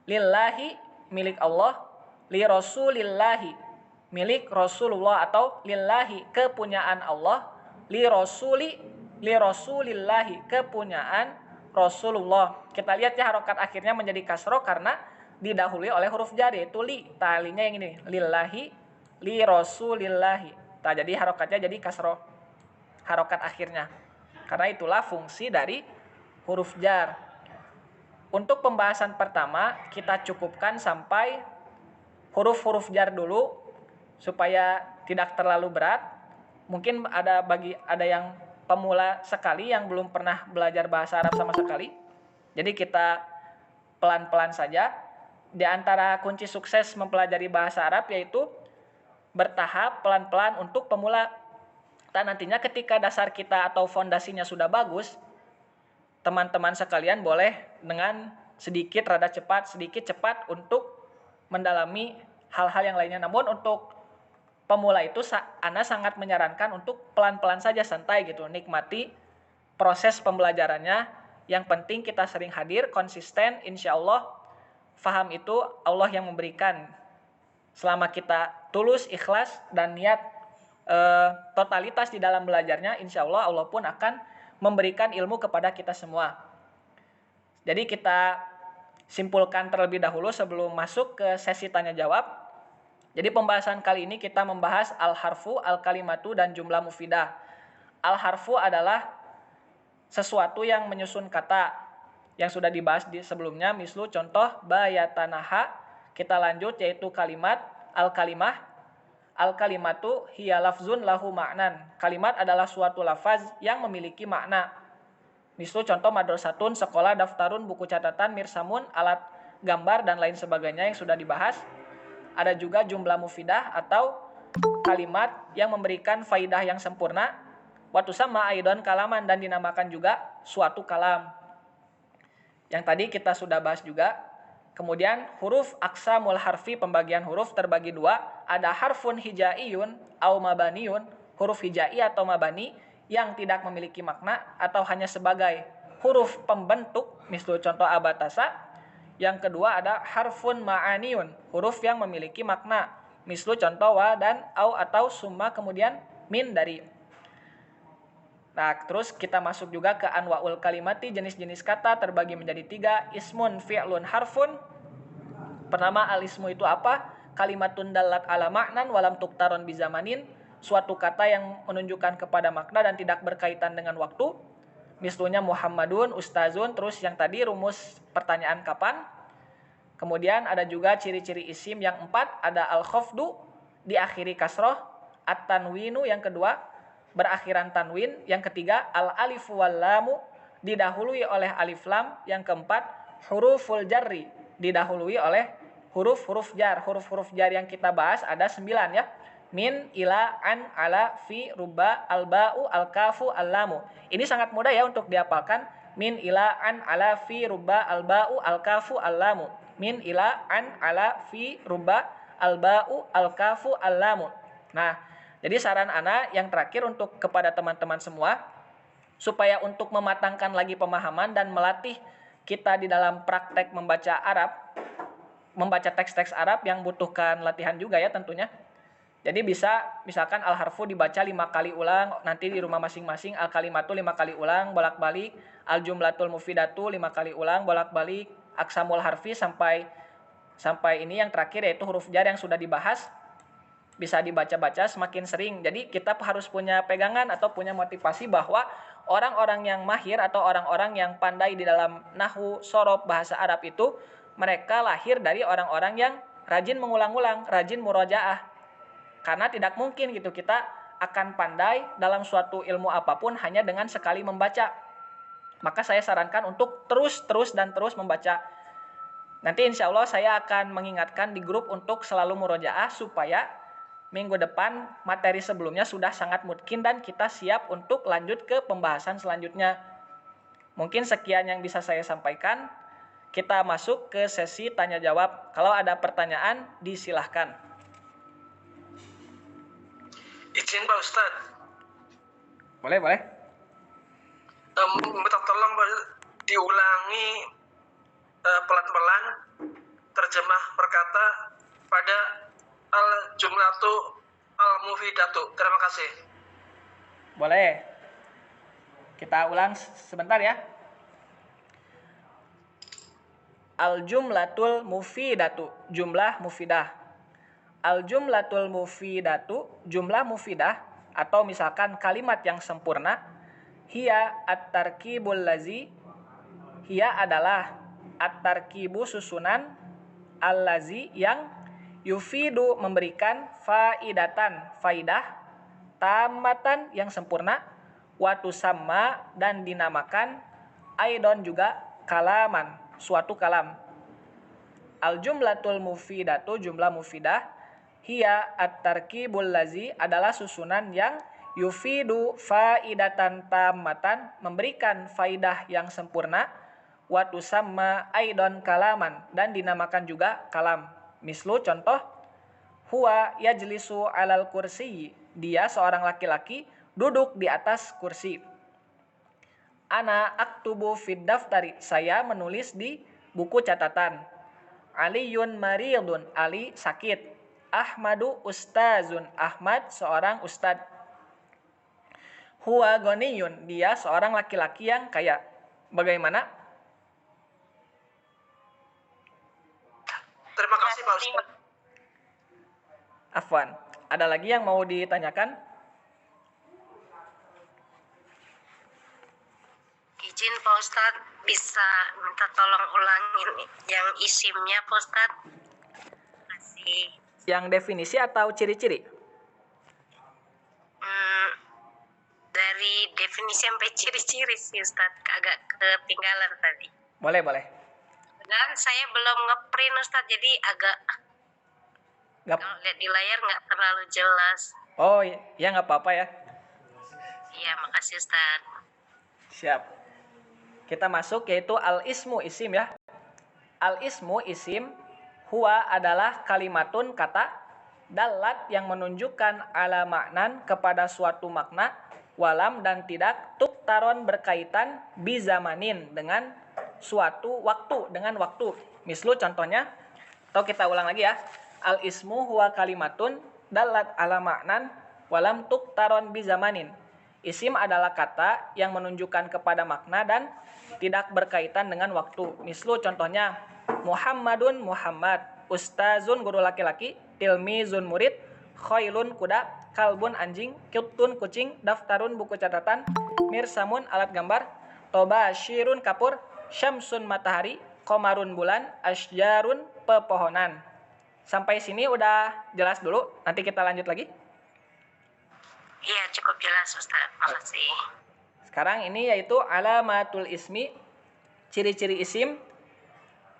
lillahi milik Allah, li rasulillahi milik Rasulullah atau lillahi kepunyaan Allah, li rasulillahi kepunyaan Rasulullah. Kita lihat ya harokat akhirnya menjadi kasroh karena didahului oleh huruf jar yaitu li. Talinya yang ini lillahi li rasulillahi. Jadi harokatnya jadi kasroh harokat akhirnya. Karena itulah fungsi dari huruf jar. Untuk pembahasan pertama kita cukupkan sampai huruf-huruf jar dulu supaya tidak terlalu berat. Mungkin ada yang pemula sekali yang belum pernah belajar bahasa Arab sama sekali. Jadi kita pelan-pelan saja. Di antara kunci sukses mempelajari bahasa Arab yaitu bertahap pelan-pelan untuk pemula. Dan nantinya ketika dasar kita atau fondasinya sudah bagus, teman-teman sekalian boleh dengan sedikit cepat untuk mendalami hal-hal yang lainnya. Namun untuk pemula itu Ana sangat menyarankan untuk pelan-pelan saja, santai gitu, nikmati proses pembelajarannya. Yang penting kita sering hadir, konsisten, insya Allah faham itu Allah yang memberikan. Selama kita tulus, ikhlas, dan niat totalitas di dalam belajarnya, insya Allah Allah pun akan memberikan ilmu kepada kita semua. Jadi kita simpulkan terlebih dahulu sebelum masuk ke sesi tanya jawab. Jadi pembahasan kali ini kita membahas al-harfu, al-kalimatu, dan jumlah mufidah. Al-harfu adalah sesuatu yang menyusun kata yang sudah dibahas di sebelumnya, mislu contoh bayatanaha. Kita lanjut yaitu kalimat, al-kalimah. Al-kalimatu hiya lafzun lahu ma'nan. Kalimat adalah suatu lafaz yang memiliki makna. Mislu contoh madrasatun, sekolah, daftarun, buku catatan, mirsamun, alat gambar, dan lain sebagainya yang sudah dibahas. Ada juga jumlah mufidah atau kalimat yang memberikan faidah yang sempurna. Watu sama aidon kalaman, dan dinamakan juga suatu kalam. Yang tadi kita sudah bahas juga. Kemudian huruf aqsamul harfi, pembagian huruf terbagi dua. Ada harfun hijaiyun au mabaniyun, huruf hijai atau mabani yang tidak memiliki makna atau hanya sebagai huruf pembentuk, misal contoh abatasa. Yang kedua ada harfun ma'aniyun, huruf yang memiliki makna, misal contoh wa dan au atau summa kemudian min dari. Nah, terus kita masuk juga ke anwaul kalimati, jenis-jenis kata terbagi menjadi 3. Ismun, fi'lun, harfun. Pertama, al-ismu itu apa? Kalimatun dalat ala ma'nan walam tuktaron bizamanin, suatu kata yang menunjukkan kepada makna dan tidak berkaitan dengan waktu. Misalnya Muhammadun, Ustazun, terus yang tadi rumus pertanyaan kapan. Kemudian ada juga ciri-ciri isim yang 4, ada al-khafdu, diakhiri kasroh, at-tanwinu yang kedua, berakhiran tanwin, yang ketiga al-alifu wal lamu, didahului oleh alif lam, yang keempat huruful jarri, didahului oleh huruf-huruf jar. Huruf-huruf jar yang kita bahas ada 9 ya. Min, ila, an, ala, fi, ruba, al-ba'u, al-kafu, al-lamu. Ini sangat mudah ya untuk dihafalkan. Min, ila, an, ala, fi, ruba, al-ba'u, al-kafu, al-lamu. Min, ila, an, ala, fi, ruba, al-ba'u, al-kafu, al-lamu. Nah, jadi saran Ana yang terakhir untuk kepada teman-teman semua, supaya untuk mematangkan lagi pemahaman dan melatih kita di dalam praktek membaca Arab, membaca teks-teks Arab yang butuhkan latihan juga ya tentunya. Jadi bisa misalkan al-harfu dibaca 5 kali ulang nanti di rumah masing-masing, al-kalimatu 5 kali ulang bolak-balik, al-jumlatul mufidatu 5 kali ulang bolak-balik, aqsamul harfi sampai ini yang terakhir yaitu huruf jar yang sudah dibahas. Bisa dibaca-baca semakin sering. Jadi kita harus punya pegangan atau punya motivasi bahwa orang-orang yang mahir atau orang-orang yang pandai di dalam nahwu, sorof, bahasa Arab itu mereka lahir dari orang-orang yang rajin mengulang-ulang, rajin murojaah. Karena tidak mungkin gitu kita akan pandai dalam suatu ilmu apapun hanya dengan sekali membaca. Maka saya sarankan untuk terus membaca. Nanti insya Allah saya akan mengingatkan di grup untuk selalu murojaah supaya minggu depan materi sebelumnya sudah sangat mungkin dan kita siap untuk lanjut ke pembahasan selanjutnya. Mungkin sekian yang bisa saya sampaikan. Kita masuk ke sesi tanya jawab. Kalau ada pertanyaan disilahkan. Izin Pak Ustadz. Boleh. Minta tolong Pak, diulangi pelan-pelan terjemah perkata pada al-jumlatu al-mufidatu. Terima kasih. Boleh. Kita ulang sebentar ya. Al-jumlatul mufidatu, jumlah mufidah. Al-jumlatul mufidatu, jumlah mufidah atau misalkan kalimat yang sempurna. Hiya at-tarkibul lazi, hiya adalah at-tarkibu susunan, al-lazi yang yufidu memberikan faidatan, faidah, tamatan yang sempurna, watu sama dan dinamakan, aidon juga kalaman, suatu kalam. Al-jumlatul mufidatu, jumlah mufidah, hiya at-tarkibul lazi adalah susunan yang yufidu faidatan tammatan, memberikan faidah yang sempurna, wa tusamma aidon kalaman, dan dinamakan juga kalam. Mislu contoh, huwa yajlisu alal kursi, dia seorang laki-laki duduk di atas kursi. Ana aktubu fid daftari, saya menulis di buku catatan. Aliyun maridun, Ali sakit. Ahmadu ustazun, Ahmad seorang ustad. Huwa ghaniyun, dia seorang laki-laki yang kaya. Bagaimana? Terima kasih Pak Ustaz. Afwan, ada lagi yang mau ditanyakan? Izin Pak Ustadz, bisa minta tolong ulangin yang isimnya Pak Ustadz. Masih Yang definisi atau ciri-ciri? dari definisi sampai ciri-ciri sih Ustadz, agak ketinggalan tadi. Boleh. Dan saya belum ngeprint Ustadz, jadi agak Gak. kalau lihat di layar nggak terlalu jelas. Oh ya, nggak apa-apa ya. Iya, makasih Ustadz. Siap. Kita masuk yaitu al-ismu isim ya. Al-ismu isim, huwa adalah kalimatun kata, dalat yang menunjukkan ala maknan kepada suatu makna, walam dan tidak, tuktaron berkaitan bizamanin dengan suatu waktu, dengan waktu. Mislu contohnya, atau kita ulang lagi ya. Al-ismu huwa kalimatun dalat ala maknan walam tuktaron bizamanin. Isim adalah kata yang menunjukkan kepada makna dan tidak berkaitan dengan waktu. Mislu contohnya, Muhammadun Muhammad, Ustazun guru laki-laki, Tilmizun murid, Khailun kuda, Kalbun anjing, Qutun kucing, Daftarun buku catatan, Mirsamun alat gambar, Tobashirun kapur, Syamsun matahari, Komarun bulan, Asjarun pepohonan. Sampai sini udah jelas dulu, nanti kita lanjut lagi. Iya, cukup jelas Ustadz, makasih. Sekarang ini yaitu alamatul ismi, ciri-ciri isim.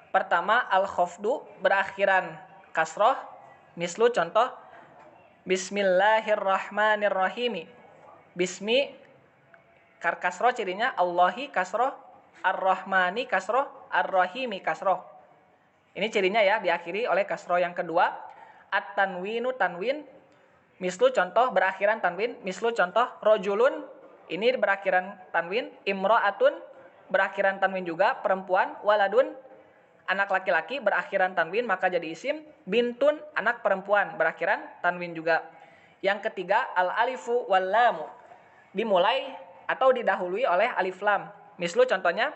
Pertama, al-khafdu, berakhiran kasroh. Mislu contoh, Bismillahirrahmanirrahim. Bismi, kasroh cirinya, Allahi kasroh, ar-Rahmani kasroh, ar-Rahimi kasroh. Ini cirinya ya, diakhiri oleh kasroh. Yang kedua, at-tanwinu tanwin. Mislu contoh berakhiran tanwin. Mislu contoh rojulun, ini berakhiran tanwin. Imro'atun berakhiran tanwin juga, perempuan. Waladun, anak laki-laki berakhiran tanwin maka jadi isim. Bintun, anak perempuan berakhiran tanwin juga. Yang ketiga, al-alifu wal lamu, dimulai atau didahului oleh alif lam. Mislu contohnya,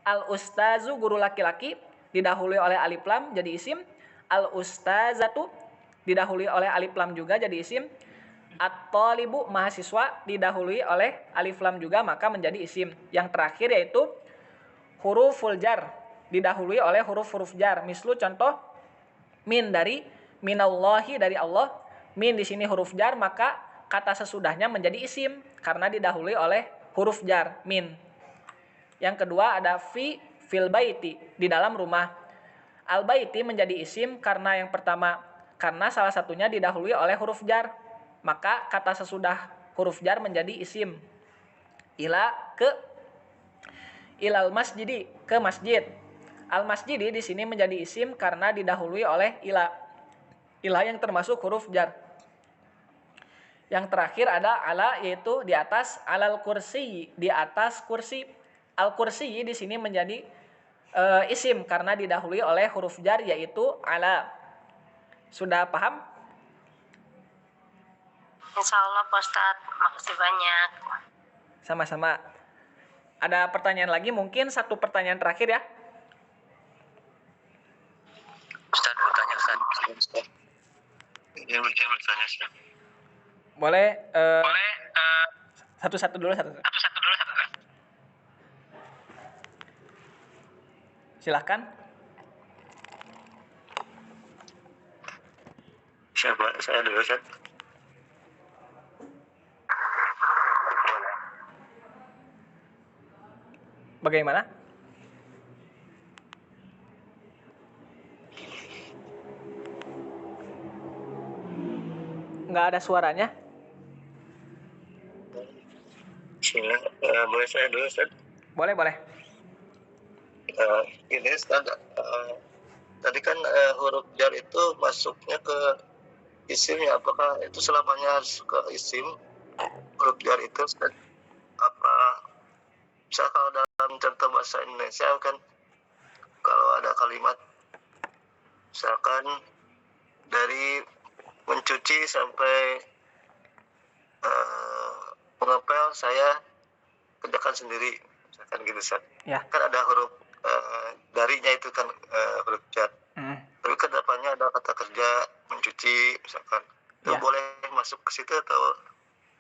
al-ustazu guru laki-laki didahului oleh alif lam jadi isim. Al-ustazatu didahului oleh alif lam juga jadi isim. At-thalibu mahasiswa didahului oleh alif lam juga maka menjadi isim. Yang terakhir yaitu huruful jar, didahului oleh huruf-huruf jar. Mislu contoh, min dari minallahi dari Allah. Min di sini huruf jar maka kata sesudahnya menjadi isim karena didahului oleh huruf jar min. Yang kedua ada fil baiti, di dalam rumah. Al baiti menjadi isim karena yang pertama, karena salah satunya didahului oleh huruf jar, maka kata sesudah huruf jar menjadi isim. Ilal masjidi, ke masjid. Al masjidi di sini menjadi isim karena didahului oleh ila yang termasuk huruf jar. Yang terakhir ada ala, yaitu di atas, alal kursi, di atas kursi. Al kursi di sini menjadi isim karena didahului oleh huruf jar yaitu ala. Sudah paham? Insya Allah Pak Ustadz, makasih banyak. Sama-sama. Ada pertanyaan lagi, mungkin satu pertanyaan terakhir ya. Ustaz, mau tanya Ustaz. Ini bertanya Ustaz. Boleh satu-satu dulu. Silahkan. Siapa? Saya dulu Ustaz. Bagaimana? Nggak ada suaranya? Boleh saya dulu Ustaz? Boleh, boleh. Ini Ustaz, tadi kan huruf jar itu masuknya ke isim ya, apakah itu selamanya harus ke isim huruf jar itu Ustaz? Apa misal kalau dalam contoh bahasa Indonesia kan kalau ada kalimat misalkan dari mencuci sampai mengepel saya kerjakan sendiri misalkan gitu Ustaz. Ya. Kan ada huruf darinya itu kan huruf jar. Tapi ke depannya ada kata kerja mencuci misalkan. Itu Ya. boleh masuk ke situ atau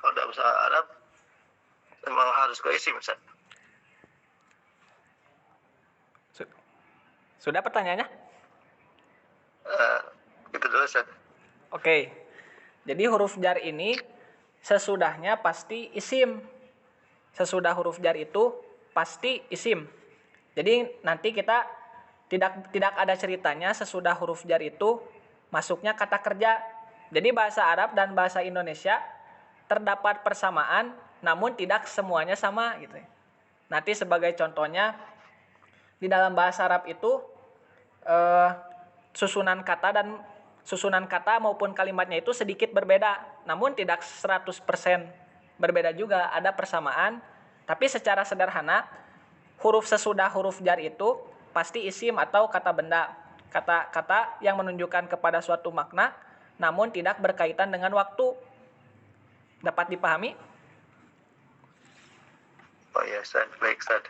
kalau dalam bahasa Arab memang harus ke isim Ustaz? Sudah pertanyaannya? Itu dulu Ustaz. Oke. Jadi huruf jar ini sesudahnya pasti isim. Sesudah huruf jar itu pasti isim. Jadi nanti kita tidak ada ceritanya sesudah huruf jar itu masuknya kata kerja. Jadi bahasa Arab dan bahasa Indonesia terdapat persamaan namun tidak semuanya sama gitu. Nanti sebagai contohnya di dalam bahasa Arab itu susunan kata maupun kalimatnya itu sedikit berbeda, namun tidak 100% berbeda juga, ada persamaan. Tapi secara sederhana, huruf sesudah huruf jar itu pasti isim atau kata benda, kata-kata yang menunjukkan kepada suatu makna, namun tidak berkaitan dengan waktu. Dapat dipahami? Oh ya Ustaz, baik Ustaz.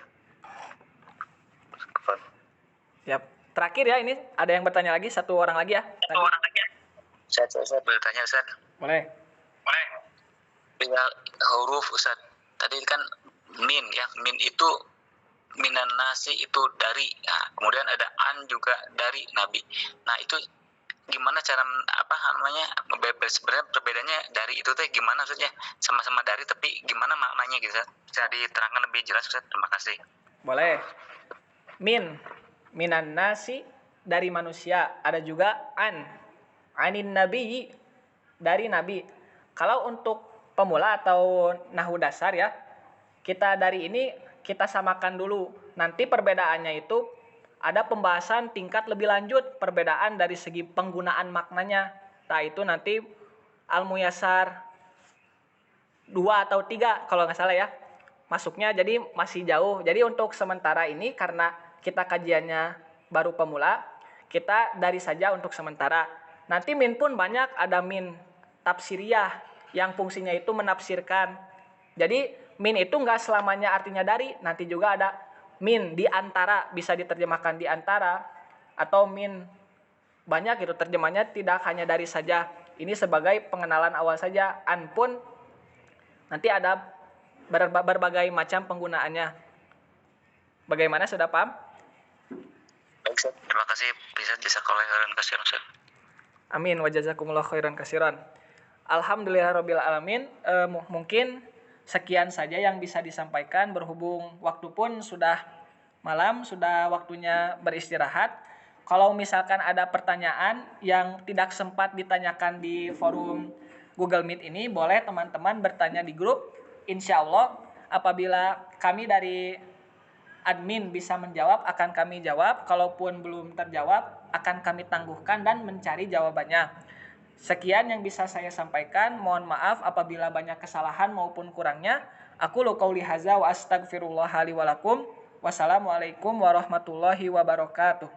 Siap. Terakhir ya, ini ada yang bertanya lagi, satu orang lagi ya. Ustaz boleh tanya Ustaz? Boleh. Ya, huruf Ustaz. Tadi kan min ya, min itu minan nasi itu dari. Nah, kemudian ada an juga dari nabi. Nah, itu gimana cara sebenarnya perbedaannya dari itu teh gimana maksudnya? Sama-sama dari tapi gimana maknanya gitu Ustaz? Bisa diterangkan lebih jelas Ustaz? Terima kasih. Boleh. Minan nasi dari manusia. Ada juga anin nabi dari nabi. Kalau untuk pemula atau nahwu dasar ya, kita dari ini kita samakan dulu. Nanti perbedaannya itu ada pembahasan tingkat lebih lanjut, perbedaan dari segi penggunaan maknanya. Nah itu nanti Al-Muyassar 2 atau 3 kalau nggak salah ya. Masuknya jadi masih jauh. Jadi untuk sementara ini karena kita kajiannya baru pemula, kita dari saja untuk sementara. Nanti min pun banyak, ada min tafsiriyah yang fungsinya itu menafsirkan. Jadi min itu nggak selamanya artinya dari, nanti juga ada min di antara, bisa diterjemahkan di antara, atau min banyak itu terjemahnya tidak hanya dari saja. Ini sebagai pengenalan awal saja. An pun nanti ada berbagai macam penggunaannya. Bagaimana, sudah paham? Terima kasih, bisa jazakallahu khairan katsiran Ustaz. Amin wa jazakumullah khairan katsiran. Alhamdulillahirabbil alamin. Mungkin sekian saja yang bisa disampaikan, berhubung waktu pun sudah malam, sudah waktunya beristirahat. Kalau misalkan ada pertanyaan yang tidak sempat ditanyakan di forum Google Meet ini, boleh teman-teman bertanya di grup. Insya Allah apabila kami dari admin bisa menjawab, akan kami jawab. Kalaupun belum terjawab, akan kami tangguhkan dan mencari jawabannya. Sekian yang bisa saya sampaikan. Mohon maaf apabila banyak kesalahan maupun kurangnya. Aku qouli hadza wa astaghfirullah li wa lakum. Wassalamualaikum warahmatullahi wabarakatuh.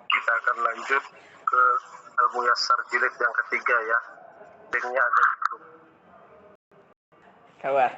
Kita akan lanjut ke Al-Muyassar jilid yang ketiga ya. Linknya ada di grup. Kabar.